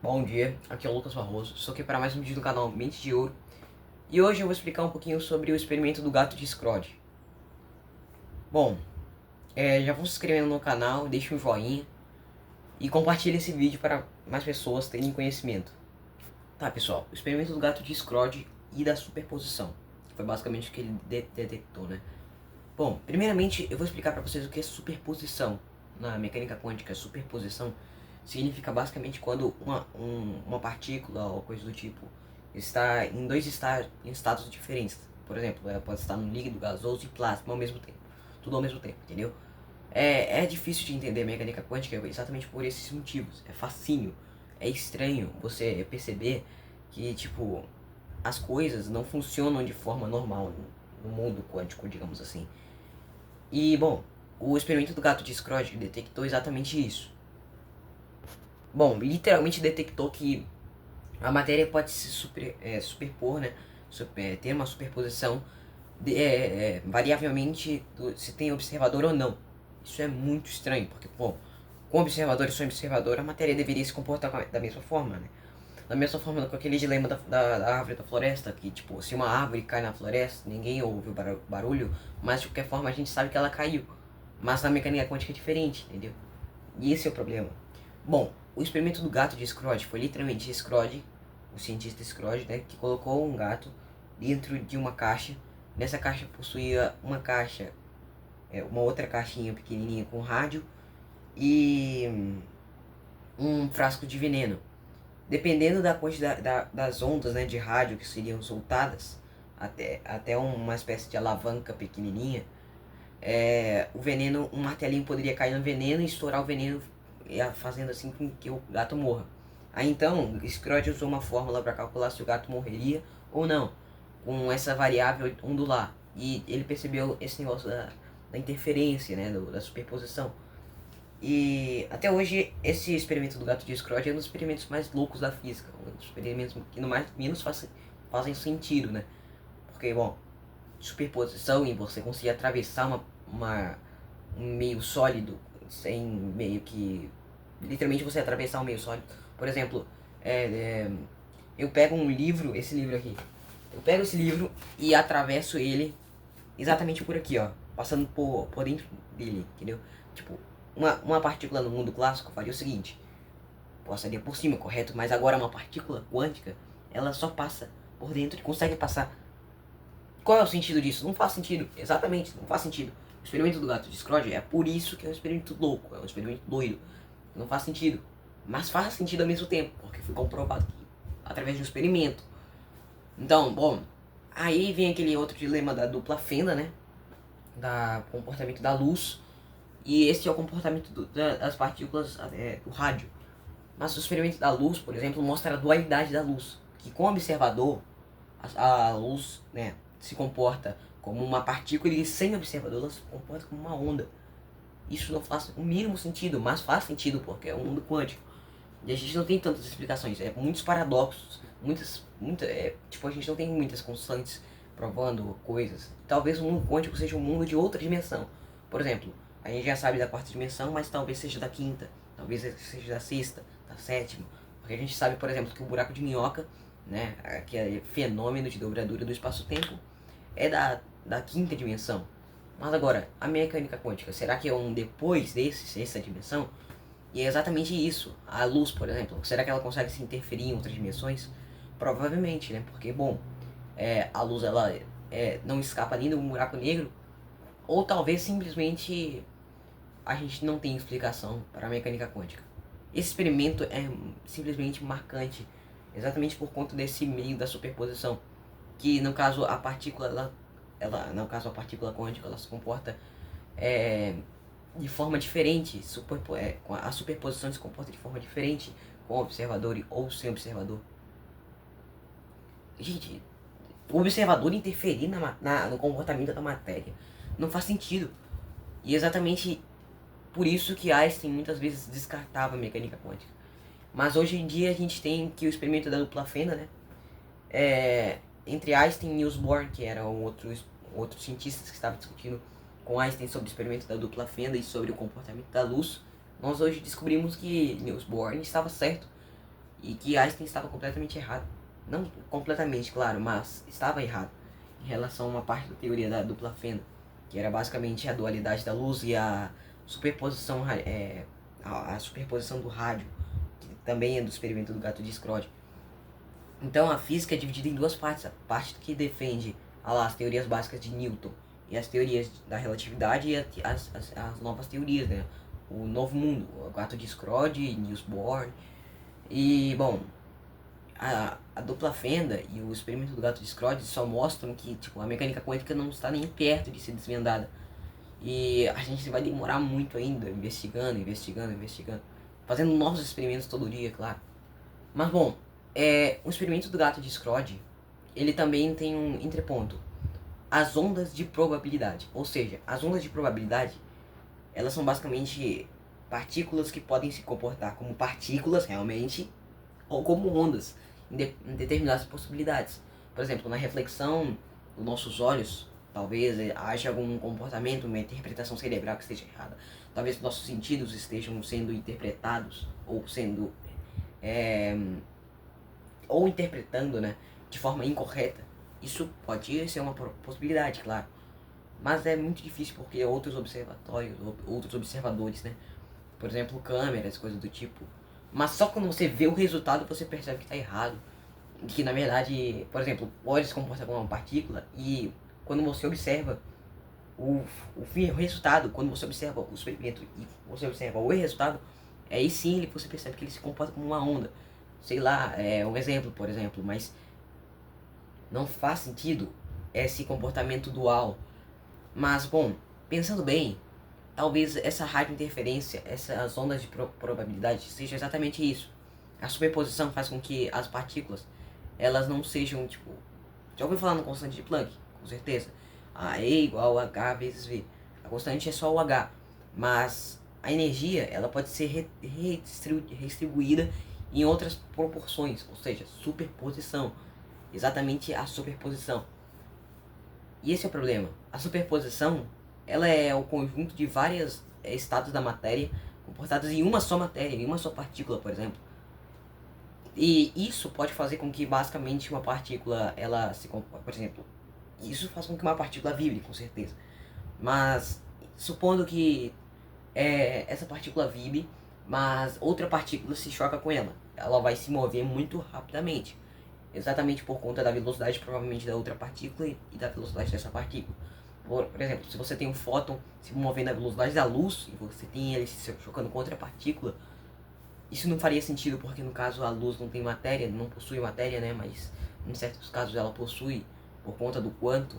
Bom dia, aqui é o Lucas Barroso, estou aqui para mais um vídeo do canal Mente de Ouro. E hoje eu vou explicar um pouquinho sobre o experimento do gato de Scrooge. Bom, já vão se inscrevendo no canal, deixe um joinha e compartilhe esse vídeo para mais pessoas terem conhecimento. Tá, pessoal, o experimento do gato de Scrooge e da superposição, que foi basicamente o que ele detectou, né? Bom, primeiramente eu vou explicar para vocês o que é superposição. Na mecânica quântica, superposição significa basicamente quando uma partícula ou coisa do tipo está em em estados diferentes. Por exemplo, ela pode estar no líquido, gasoso e plasma ao mesmo tempo. Tudo ao mesmo tempo, entendeu? É difícil de entender a mecânica quântica exatamente por esses motivos. É facinho, é estranho você perceber que, tipo, as coisas não funcionam de forma normal no mundo quântico, digamos assim. E, bom, o experimento do gato de Scrooge detectou exatamente isso. Bom, literalmente detectou que a matéria pode se superpor, né? Ter uma superposição variavelmente se tem observador ou não. Isso é muito estranho, porque, bom, com observador e sem observador, a matéria deveria se comportar da mesma forma, né? Da mesma forma com aquele dilema da árvore da floresta, que, tipo, se uma árvore cai na floresta, ninguém ouve o barulho, mas de qualquer forma a gente sabe que ela caiu. Mas na mecânica quântica é diferente, entendeu? E esse é o problema. Bom, o experimento do gato de Scrooge foi literalmente Scrooge, o cientista Scrooge, né, que colocou um gato dentro de uma caixa. Nessa caixa possuía uma outra caixinha pequenininha com rádio e um frasco de veneno. Dependendo da quantidade das ondas, né, de rádio que seriam soltadas, até uma espécie de alavanca pequenininha, o veneno, um martelinho poderia cair no veneno e estourar o veneno, fazendo assim com que o gato morra. Aí então, Scrooge usou uma fórmula para calcular se o gato morreria ou não, com essa variável ondular. E ele percebeu esse negócio da interferência, né, da superposição. E até hoje, esse experimento do gato de Scrooge é um dos experimentos mais loucos da física, um dos experimentos que no mais, menos fazem sentido, né? Porque, bom, superposição e você conseguir atravessar um meio sólido sem meio que literalmente você atravessar um meio sólido. Por exemplo, é, é, eu pego um livro, esse livro aqui, eu pego esse livro e atravesso ele exatamente por aqui, ó, passando por dentro dele, entendeu? Tipo, uma partícula no mundo clássico faria o seguinte: passaria por cima, correto? Mas agora uma partícula quântica, ela só passa por dentro e consegue passar. Qual é o sentido disso? Não faz sentido. Exatamente, não faz sentido. O experimento do gato de Scrooge é por isso que é um experimento louco, é um experimento doido. Não faz sentido. Mas faz sentido ao mesmo tempo, porque foi comprovado que, através de um experimento. Então, bom, aí vem aquele outro dilema da dupla fenda, né? Da comportamento da luz. E esse é o comportamento das partículas do rádio. Mas o experimento da luz, por exemplo, mostra a dualidade da luz. Que com o observador, a luz, né, se comporta como uma partícula e sem observador ela se comporta como uma onda. Isso não faz o mínimo sentido, mas faz sentido porque é um mundo quântico. E a gente não tem tantas explicações, muitos paradoxos, tipo, a gente não tem muitas constantes provando coisas. Talvez o mundo quântico seja um mundo de outra dimensão. Por exemplo, a gente já sabe da quarta dimensão, mas talvez seja da quinta, talvez seja da sexta, da sétima. Porque a gente sabe, por exemplo, que o buraco de minhoca, né, aquele fenômeno de dobradura do espaço-tempo, é da quinta dimensão. Mas agora, a mecânica quântica, será que é um depois desse, sexta dimensão? E é exatamente isso. A luz, por exemplo, será que ela consegue se interferir em outras dimensões? Provavelmente, né? Porque, bom, a luz ela não escapa nem do buraco negro, ou talvez simplesmente a gente não tem explicação para a mecânica quântica. Esse experimento é simplesmente marcante, exatamente por conta desse meio da superposição, que no caso a partícula, no caso a partícula quântica, ela se comporta é, de forma diferente, a superposição se comporta de forma diferente com o observador ou sem observador. Gente, o observador interferir no comportamento da matéria não faz sentido. E exatamente por isso que Einstein muitas vezes descartava a mecânica quântica. Mas hoje em dia a gente tem que o experimento da dupla fenda, né? Entre Einstein e Niels Bohr, que eram outros cientistas que estavam discutindo com Einstein sobre o experimento da dupla fenda e sobre o comportamento da luz, nós hoje descobrimos que Niels Bohr estava certo. e que Einstein estava completamente errado. Não completamente, claro, mas estava errado em relação a uma parte da teoria da dupla fenda, que era basicamente a dualidade da luz e a superposição, a superposição do rádio, que também é do experimento do gato de Schrödinger. Então a física é dividida em duas partes: a parte que defende as teorias básicas de Newton e as teorias da relatividade e as novas teorias, né? O novo mundo, o gato de Schrödinger, Niels Bohr. E bom, a dupla fenda e o experimento do gato de Schrödinger só mostram que tipo, a mecânica quântica não está nem perto de ser desvendada. E a gente vai demorar muito ainda investigando, fazendo novos experimentos todo dia, claro. Mas bom, o experimento do gato de Schrödinger, ele também tem um entreponto: as ondas de probabilidade. Ou seja, as ondas de probabilidade, elas são basicamente partículas que podem se comportar como partículas realmente, ou como ondas em determinadas possibilidades. Por exemplo, na reflexão dos nossos olhos, talvez haja algum comportamento, uma interpretação cerebral que esteja errada. Talvez nossos sentidos estejam sendo interpretados ou sendo ou interpretando, né, de forma incorreta. Isso pode ser uma possibilidade, claro, mas é muito difícil porque outros observatórios, outros observadores, né, por exemplo, câmeras, coisas do tipo. Mas só quando você vê o resultado você percebe que está errado, que na verdade, por exemplo, pode se comportar como uma partícula, e quando você observa o resultado, quando você observa o experimento e você observa o resultado, aí sim você percebe que ele se comporta como uma onda. Sei lá, é um exemplo, por exemplo, mas não faz sentido esse comportamento dual. Mas, bom, pensando bem, talvez essa radiointerferência, essas ondas de probabilidade, seja exatamente isso. A superposição faz com que as partículas, elas não sejam, tipo... Já ouviu falar no constante de Planck? Com certeza. A E igual a H vezes V. A constante é só o H. Mas a energia, ela pode ser redistribuída em outras proporções, ou seja, superposição. Exatamente a superposição. E esse é o problema. A superposição, ela é o conjunto de vários estados da matéria comportados em uma só matéria, em uma só partícula, por exemplo. E isso pode fazer com que basicamente uma partícula, ela se comporte, por exemplo, isso faz com que uma partícula vibre, com certeza. Mas supondo que essa partícula vibre, mas outra partícula se choca com ela, ela vai se mover muito rapidamente. Exatamente por conta da velocidade provavelmente da outra partícula e da velocidade dessa partícula. Por exemplo, se você tem um fóton se movendo à velocidade da luz e você tem ele se chocando com outra partícula, isso não faria sentido porque no caso a luz não tem matéria, não possui matéria, né? Mas em certos casos ela possui por conta do quanto.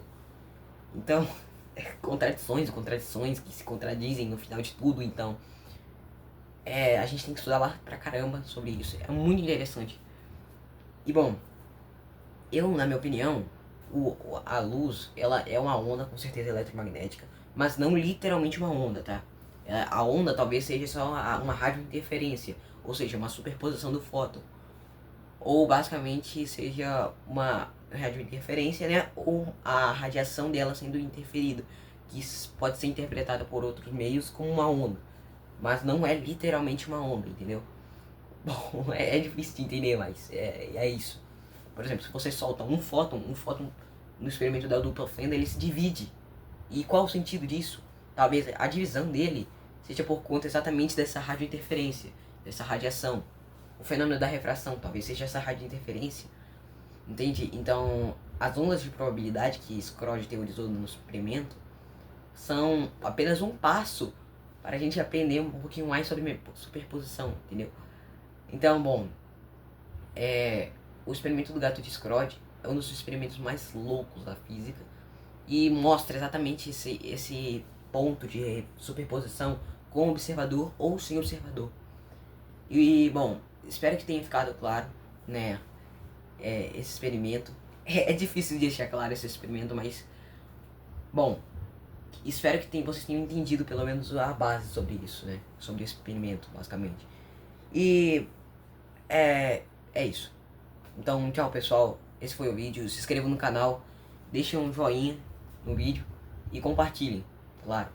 Então, contradições que se contradizem no final de tudo. Então, a gente tem que estudar lá pra caramba sobre isso. É muito interessante. E bom, na minha opinião, a luz, ela é uma onda com certeza eletromagnética, mas não literalmente uma onda, tá? A onda talvez seja só uma radiointerferência, ou seja, uma superposição do fóton. Ou basicamente seja uma radiointerferência, né? Ou a radiação dela sendo interferida, que pode ser interpretada por outros meios como uma onda, mas não é literalmente uma onda, entendeu? Bom, é difícil de entender, mas é isso. Por exemplo, se você solta um fóton no experimento da dupla fenda, ele se divide. E qual o sentido disso? Talvez a divisão dele seja por conta exatamente dessa radiointerferência, dessa radiação. O fenômeno da refração talvez seja essa radiointerferência. Entende? Então, as ondas de probabilidade que Schrödinger teorizou no experimento são apenas um passo para a gente aprender um pouquinho mais sobre superposição, entendeu? Então, bom, o experimento do gato de Schrödinger é um dos experimentos mais loucos da física e mostra exatamente esse ponto de superposição com o observador ou sem observador. E, bom, espero que tenha ficado claro, né, esse experimento. É difícil de deixar claro esse experimento, mas, bom, espero que vocês tenham entendido pelo menos a base sobre isso, né, sobre esse experimento, basicamente. E é isso. Então, tchau pessoal, esse foi o vídeo, se inscrevam no canal, deixem um joinha no vídeo e compartilhem, claro.